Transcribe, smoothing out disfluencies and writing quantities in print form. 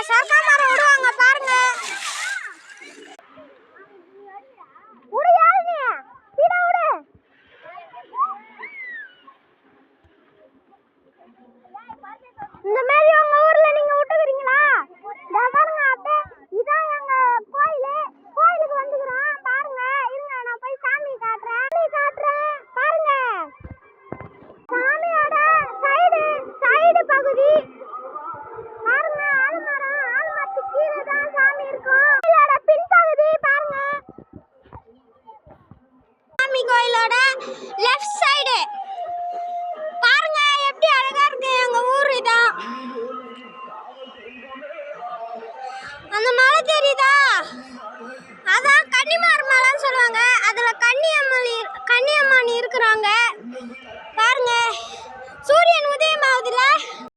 சரக்கா மரம் விடுவாங்க பாருங்க. இந்த மாதிரி உங்க ஊர்ல நீங்க விட்டுக்கிறீங்களா? பாருங்க அத்தை, இதான் எங்க கோயிலுக்கு வந்துக்கிறோம் பாருங்க. இருங்க நான் போய் சாமி காட்டுறேன் பாருங்க. சாமியோட சைடு பகுதி பாருங்க. ஆலமரத்துக்கு கீழே தான் சாமி இருக்கும். கோயிலோட பின்பகுதி பாருங்க. சாமி கோயிலோட லெஃப்ட் சைடு பாருங்க எப்படி அழகா இருக்கு எங்க ஊர். இதான் அந்த மலை தெரியுதா? அதான் கன்னிமார் மலைன்னு சொல்லுவாங்க. அதுல கன்னியம்மன் இருக்கிறாங்க பாருங்க. சூரியன் உதயமாகுதுல.